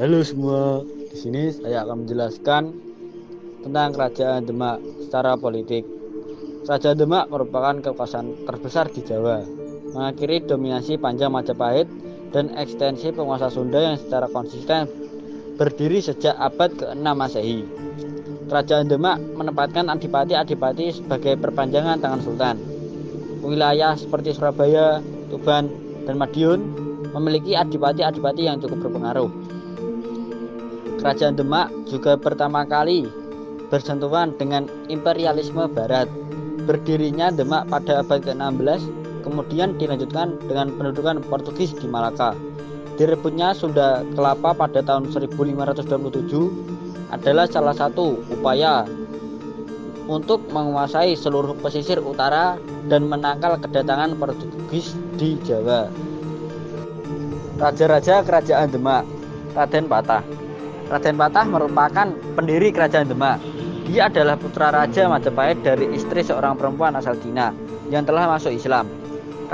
Halo semua, di sini saya akan menjelaskan tentang Kerajaan Demak secara politik. Kerajaan Demak merupakan kekuasaan terbesar di Jawa, mengakhiri dominasi panjang Majapahit dan ekstensi penguasa Sunda yang secara konsisten berdiri sejak abad ke-6 Masehi. Kerajaan Demak menempatkan adipati-adipati sebagai perpanjangan tangan sultan. Wilayah seperti Surabaya, Tuban, dan Madiun memiliki adipati-adipati yang cukup berpengaruh. Kerajaan Demak juga pertama kali bersentuhan dengan imperialisme barat. Berdirinya Demak pada abad ke-16, kemudian dilanjutkan dengan pendudukan Portugis di Malaka. Direbutnya Sunda Kelapa pada tahun 1527 adalah salah satu upaya untuk menguasai seluruh pesisir utara dan menangkal kedatangan Portugis di Jawa. Raja-raja Kerajaan Demak. Raden Patah. Raden Patah merupakan pendiri Kerajaan Demak. Dia adalah putra Raja Majapahit dari istri seorang perempuan asal Cina yang telah masuk Islam.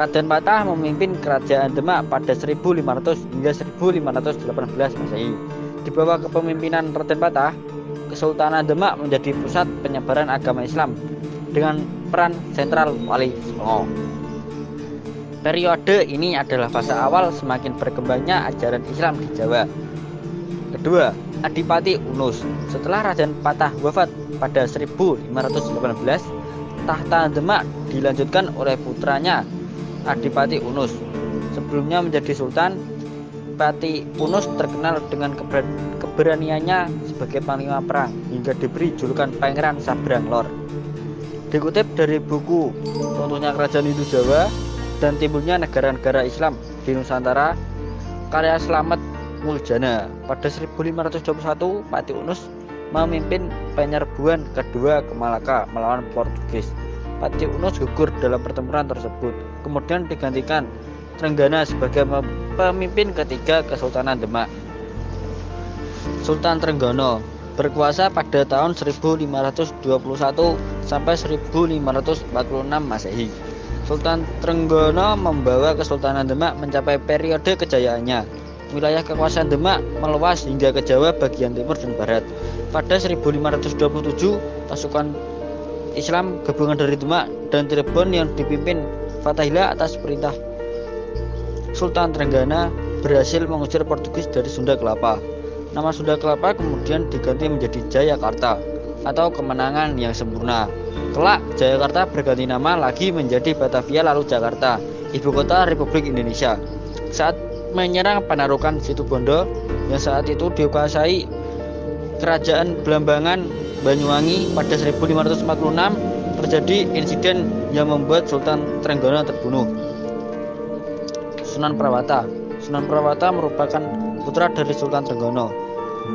Raden Patah memimpin Kerajaan Demak pada 1500 hingga 1518 Masehi. Di bawah kepemimpinan Raden Patah, Kesultanan Demak menjadi pusat penyebaran agama Islam dengan peran sentral Wali Songo. Periode ini adalah fase awal semakin berkembangnya ajaran Islam di Jawa. Kedua, Adipati Unus. Setelah Raden Patah wafat pada 1518, tahta Demak dilanjutkan oleh putranya Adipati Unus. Sebelumnya menjadi sultan, Adipati Unus terkenal dengan keberaniannya sebagai panglima perang hingga diberi julukan Pangeran Sabrang Lor. Dikutip dari buku Runtuhnya Kerajaan Hindu Jawa dan Timbulnya Negara-negara Islam di Nusantara, karya Slamet Muljana, pada 1521 Pati Unus memimpin penyerbuan kedua ke Malaka melawan Portugis. Pati Unus gugur dalam pertempuran tersebut, kemudian digantikan Trenggana sebagai pemimpin ketiga Kesultanan Demak. Sultan Trenggana berkuasa pada tahun 1521 sampai 1546 Masehi. Sultan Trenggana membawa Kesultanan Demak mencapai periode kejayaannya. Wilayah kekuasaan Demak meluas hingga ke Jawa bagian timur dan barat. Pada 1527, pasukan Islam gabungan dari Demak dan Cirebon yang dipimpin Fatahillah atas perintah Sultan Trenggana berhasil mengusir Portugis dari Sunda Kelapa. Nama Sunda Kelapa kemudian diganti menjadi Jayakarta atau kemenangan yang sempurna. Kelak Jayakarta berganti nama lagi menjadi Batavia lalu Jakarta, ibu kota Republik Indonesia. Saat menyerang Panarukan Situbondo yang saat itu dikuasai Kerajaan Belambangan Banyuwangi pada 1546, terjadi insiden yang membuat Sultan Trenggana terbunuh. Sunan Prawata. Sunan Prawata merupakan putra dari Sultan Trenggana.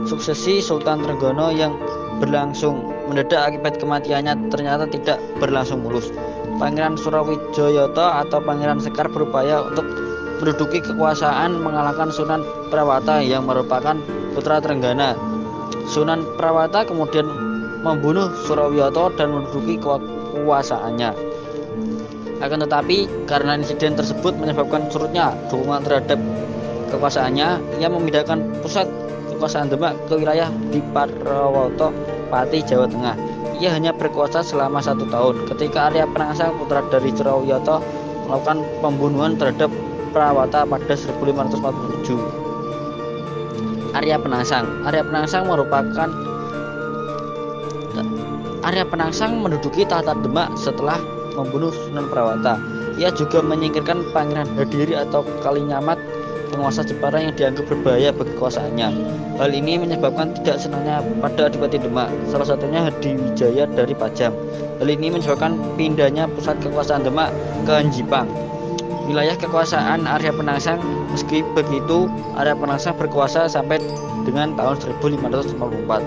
Suksesi Sultan Trenggana yang berlangsung mendadak akibat kematiannya ternyata tidak berlangsung mulus. Pangeran Surawijayata atau Pangeran Sekar berupaya untuk menduduki kekuasaan mengalahkan Sunan Prawata yang merupakan putra Trenggana. Sunan Prawata kemudian membunuh Surawijayata dan menduduki kekuasaannya. Akan tetapi karena insiden tersebut menyebabkan surutnya dukungan terhadap kekuasaannya, ia memindahkan pusat kekuasaan Demak ke wilayah di Parrawato Pati, Jawa Tengah. Ia hanya berkuasa selama 1 tahun ketika Arya Penangsang putra dari Surawijayata melakukan pembunuhan terhadap Prawata pada 1547. Arya Penangsang menduduki tahta Demak setelah membunuh Sunan Prawata. Ia juga menyingkirkan Pangeran Hadiri atau Kalinyamat, penguasa Jepara yang dianggap berbahaya bagi kekuasaannya. Hal ini menyebabkan tidak senangnya pada Adipati Demak, salah satunya Hadiwijaya dari Pajang. Hal ini menyebabkan pindahnya pusat kekuasaan Demak ke Jipang, wilayah kekuasaan Arya Penangsang. Meski begitu, Arya Penangsang berkuasa sampai dengan tahun 1554.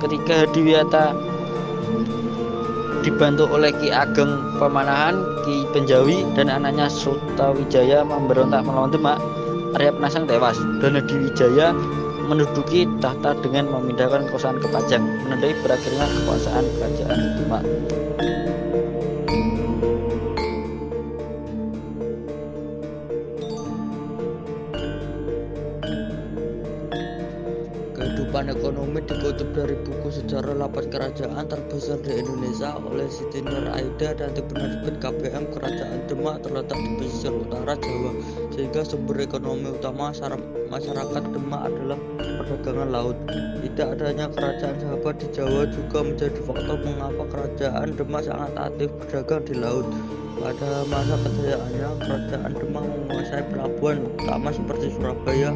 Ketika Hadiwijaya dibantu oleh Ki Ageng Pamanahan, Ki Penjawi, dan anaknya Sutawijaya memberontak melawan Demak, Arya Penangsang tewas dan Hadiwijaya menduduki tahta dengan memindahkan kekuasaan ke Pajang, menandai berakhirnya kekuasaan Kerajaan Demak. ekonomi dikutip dari buku Sejarah 8 Kerajaan Terbesar di Indonesia oleh Siti Nur Aida dan tim penerbit KBM. Kerajaan Demak terletak di pesisir utara Jawa, sehingga sumber ekonomi utama masyarakat Demak adalah perdagangan laut. Tidak adanya kerajaan sahabat di Jawa juga menjadi faktor mengapa kerajaan Demak sangat aktif berdagang di laut. Pada masa kejayaannya, kerajaan Demak menguasai pelabuhan utama seperti Surabaya,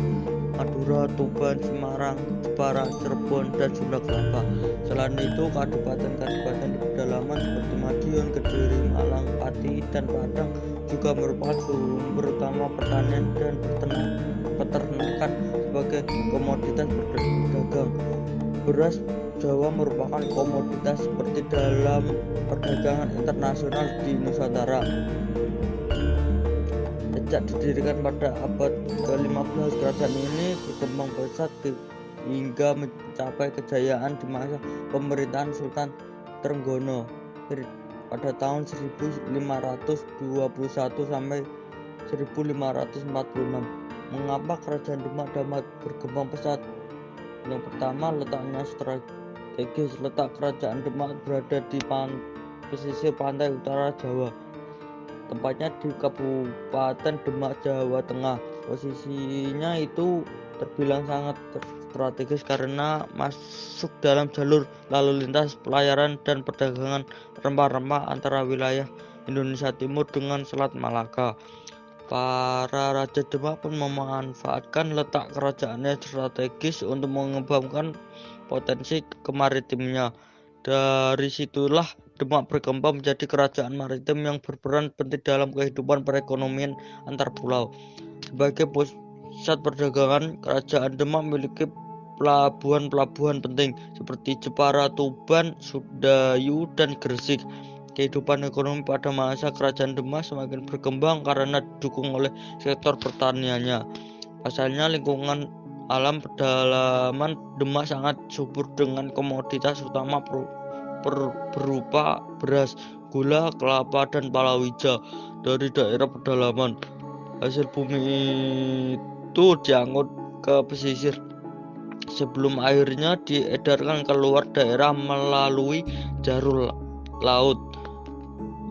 Madura, Tuban, Semarang, Jepara, Cirebon, dan Sunda Kelapa. Selain itu, kabupaten-kabupaten di pedalaman seperti Madiun, Kediri, Malang, Pati, dan Padang juga merupakan sumber utama pertanian dan peternakan sebagai komoditas berdagang. Beras Jawa merupakan komoditas seperti dalam perdagangan internasional di Nusantara. Sejak didirikan pada abad ke-15, kerajaan ini berkembang pesat hingga mencapai kejayaan di masa pemerintahan Sultan Trenggono pada tahun 1521 sampai 1546. Mengapa kerajaan Demak dapat berkembang pesat? Yang pertama, letaknya strategis. Letak kerajaan Demak berada di pesisir pantai utara Jawa, tempatnya di Kabupaten Demak, Jawa Tengah. Posisinya itu terbilang sangat strategis karena masuk dalam jalur lalu lintas pelayaran dan perdagangan rempah-rempah antara wilayah Indonesia Timur dengan Selat Malaka. Para raja Demak pun memanfaatkan letak kerajaannya strategis untuk mengembangkan potensi kemaritimnya. Dari situlah Demak berkembang menjadi kerajaan maritim yang berperan penting dalam kehidupan perekonomian antar pulau. Sebagai pusat perdagangan, kerajaan Demak memiliki pelabuhan-pelabuhan penting seperti Jepara, Tuban, Sudayu, dan Gresik. Kehidupan ekonomi pada masa kerajaan Demak semakin berkembang karena didukung oleh sektor pertaniannya. Pasalnya, lingkungan alam pedalaman Demak sangat subur dengan komoditas utama berupa beras, gula, kelapa, dan palawija dari daerah pedalaman. Hasil bumi itu diangkut ke pesisir sebelum akhirnya diedarkan keluar daerah melalui jalur laut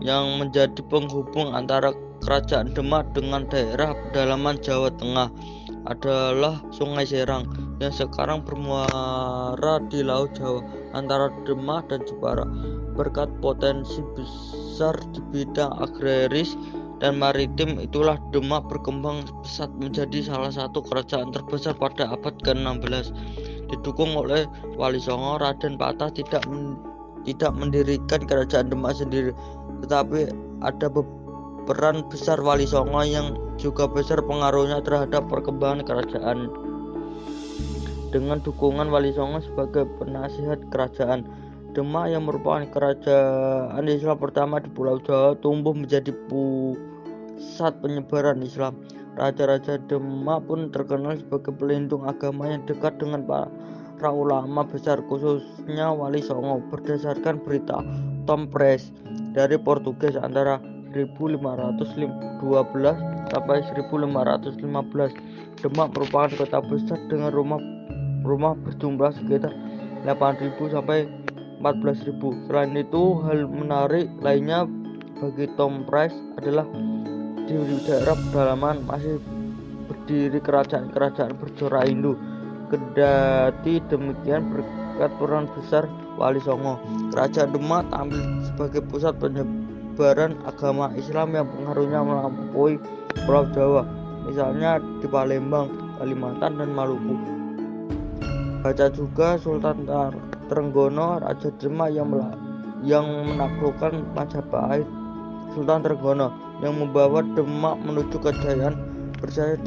yang menjadi penghubung antara kerajaan Demak dengan daerah pedalaman Jawa Tengah adalah Sungai Serang yang sekarang bermuara di Laut Jawa antara Demak dan Jepara. Berkat potensi besar di bidang agraris dan maritim, itulah Demak berkembang pesat menjadi salah satu kerajaan terbesar pada abad ke-16. Didukung oleh Wali Songo, Raden Patah tidak mendirikan kerajaan Demak sendiri, tetapi ada peran besar Wali Songo yang juga besar pengaruhnya terhadap perkembangan kerajaan. Dengan dukungan Wali Songo sebagai penasihat kerajaan, Demak yang merupakan kerajaan Islam pertama di Pulau Jawa tumbuh menjadi pusat penyebaran Islam. Raja-raja Demak pun terkenal sebagai pelindung agama yang dekat dengan para ulama besar, khususnya Wali Songo. Berdasarkan berita Tom Price dari Portugis antara 1512 sampai 1515, Demak merupakan kota besar dengan rumah berjumlah sekitar 8.000 sampai 14.000. Selain itu, hal menarik lainnya bagi Tom Price adalah di daerah pedalaman masih berdiri kerajaan-kerajaan bercorak Hindu. Kendati demikian, berkat peran besar Wali Songo, kerajaan Demak tampil sebagai pusat penyebaran agama Islam yang pengaruhnya melampaui Pulau Jawa, misalnya di Palembang, Kalimantan, dan Maluku. Baca juga Sultan Trenggono, Raja Demak yang menaklukkan Majapahit. Sultan Trenggono yang membawa Demak menuju kejayaan berjaya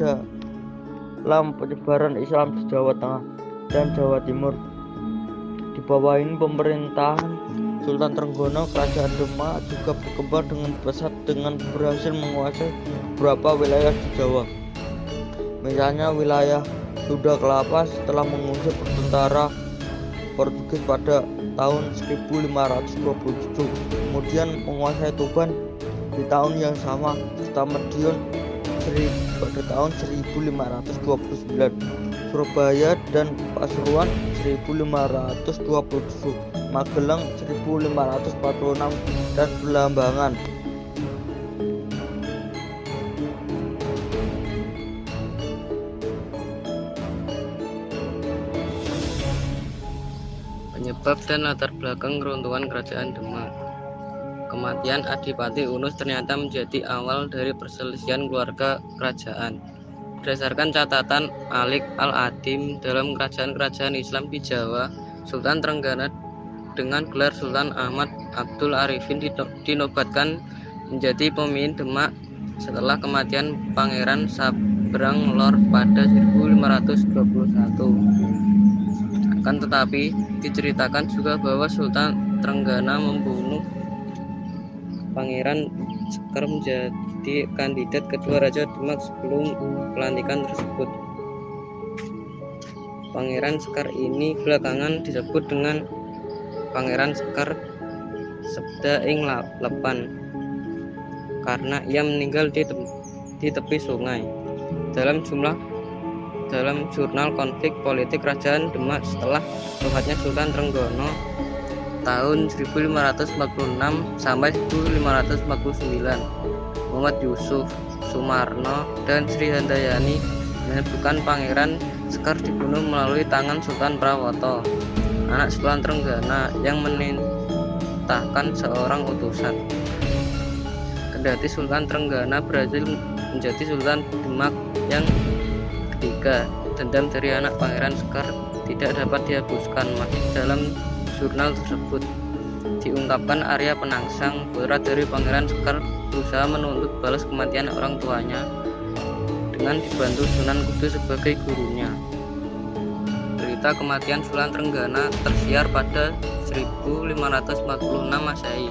dalam penyebaran Islam di Jawa Tengah dan Jawa Timur. Di bawah ini pemerintahan Sultan Trenggono, kerajaan Demak juga berkembang dengan pesat dengan berhasil menguasai beberapa wilayah di Jawa. Misalnya wilayah Sunda Kelapa setelah mengusir tentara Portugis pada tahun 1527, kemudian menguasai Tuban di tahun yang sama, serta Madiun pada tahun 1529, Surabaya dan Pasuruan 1527, Magelang 1546, dan Belambangan. Penyebab dan latar belakang keruntuhan Kerajaan Demak. Kematian Adipati Unus ternyata menjadi awal dari perselisihan keluarga kerajaan. Berdasarkan catatan Malik Al-Adim dalam kerajaan-kerajaan Islam di Jawa, Sultan Trenggana dengan gelar Sultan Ahmad Abdul Arifin dinobatkan menjadi pemimpin Demak setelah kematian Pangeran Sabrang Lor pada 1521. Akan tetapi diceritakan juga bahwa Sultan Trenggana membunuh Pangeran Sekar menjadi kandidat kedua Raja Demak sebelum pelantikan tersebut. Pangeran Sekar ini belakangan disebut dengan Pangeran Sekar Sebda ing Lepan karena ia meninggal di tepi sungai. Dalam jurnal konflik politik Kerajaan Demak setelah wafatnya Sultan Trenggana tahun 1546 sampai 1549, Muhammad Yusuf Sumarno dan Sri Handayani menyebutkan Pangeran Sekar dibunuh melalui tangan Sultan Prawoto, anak Sultan Trenggana yang menitahkan seorang utusan. Kendati Sultan Trenggana berhasil menjadi Sultan Demak yang ketiga, dendam dari anak Pangeran Sekar tidak dapat dihapuskan. Masih dalam jurnal tersebut diungkapkan Arya Penangsang, putra dari Pangeran Sekar, berusaha menuntut balas kematian orang tuanya dengan dibantu Sunan Kudus sebagai gurunya. Berita kematian Sultan Trenggana tersiar pada 1546 Masehi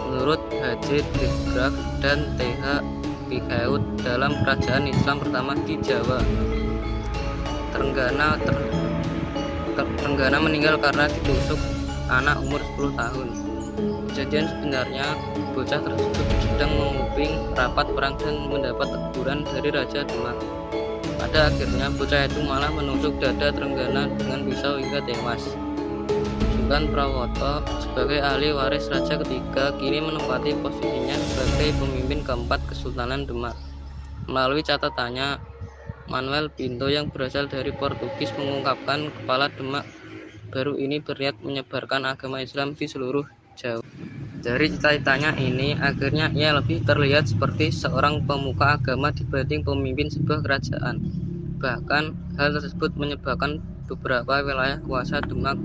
menurut H.J. Digraf dan Th. Picaud dalam Kerajaan Islam pertama di Jawa. Trenggana meninggal karena ditusuk anak umur 10 tahun. Kejadian sebenarnya bocah tersebut sedang menguping rapat perang dan mendapat teguran dari Raja Demak. Pada akhirnya bocah itu malah menusuk dada Trenggana dengan pisau hingga tewas. Sultan Prawoto sebagai ahli waris raja ketiga kini menempati posisinya sebagai pemimpin keempat Kesultanan Demak. Melalui catatannya, Manuel Pinto yang berasal dari Portugis mengungkapkan kepala Demak baru ini berniat menyebarkan agama Islam di seluruh Jawa. Dari cita-citanya ini, akhirnya ia lebih terlihat seperti seorang pemuka agama dibanding pemimpin sebuah kerajaan. Bahkan, hal tersebut menyebabkan beberapa wilayah kuasa Demak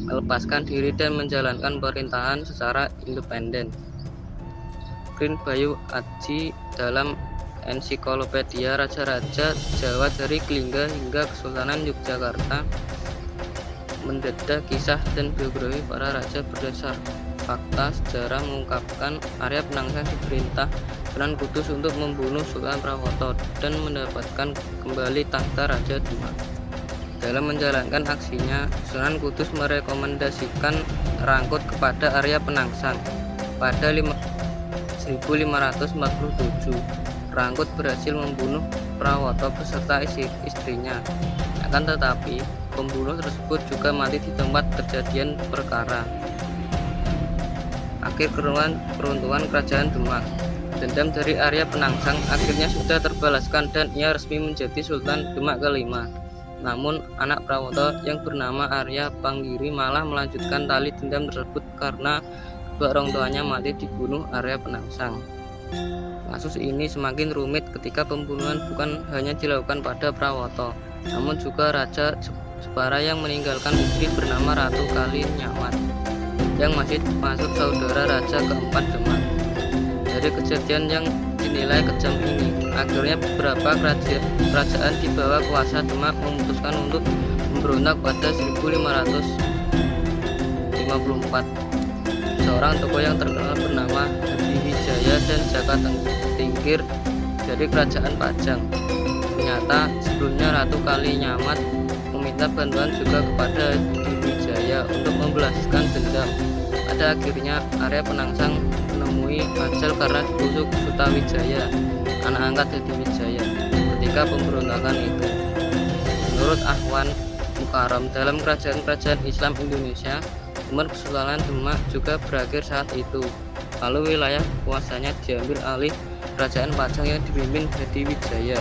melepaskan diri dan menjalankan pemerintahan secara independen. Green Bayu Aji dalam Ensiklopedia Raja-Raja Jawa dari Kelingga hingga Kesultanan Yogyakarta mendedah kisah dan biografi para raja berdasar fakta sejarah mengungkapkan Arya Penangsang diperintah Sunan Kudus untuk membunuh Sultan Prawoto dan mendapatkan kembali tahta Raja Demak. Dalam menjalankan aksinya, Sunan Kudus merekomendasikan Rangkut kepada Arya Penangsang. Pada 1547, Rangkut berhasil membunuh Prawoto beserta istrinya. Akan tetapi, pembunuh tersebut juga mati di tempat kejadian perkara. Akhir keruntuhan Kerajaan Demak. Dendam dari Arya Penangsang akhirnya sudah terbalaskan dan ia resmi menjadi Sultan Demak kelima. Namun, anak Prawoto yang bernama Arya Panggiri malah melanjutkan tali dendam tersebut karena kedua orang tuanya mati dibunuh Arya Penangsang. Kasus ini semakin rumit ketika pembunuhan bukan hanya dilakukan pada Prawoto, namun juga Raja Jepara yang meninggalkan istri bernama Ratu Kalinyamat yang masih masuk saudara Raja keempat Demak. Dari kejadian yang dinilai kejam ini, akhirnya beberapa kerajaan di bawah kuasa Demak memutuskan untuk memberontak pada 1554. Seorang tokoh yang terkenal bernama Hadiwijaya dan Jaka Tingkir dari Kerajaan Pajang. Ternyata sebelumnya Ratu Kalinyamat meminta bantuan juga kepada Hadiwijaya untuk membalaskan dendam. Pada akhirnya Arya Penangsang menemui ajal karena ditusuk Sutawijaya, anak angkat Hadiwijaya, ketika pemberontakan itu. Menurut Ahwan Mukarram. Dalam kerajaan-kerajaan Islam Indonesia, Umar Kesultanan Demak juga berakhir saat itu. Lalu wilayah kekuasaannya diambil alih Kerajaan Pajang yang dipimpin Hadi Wijaya.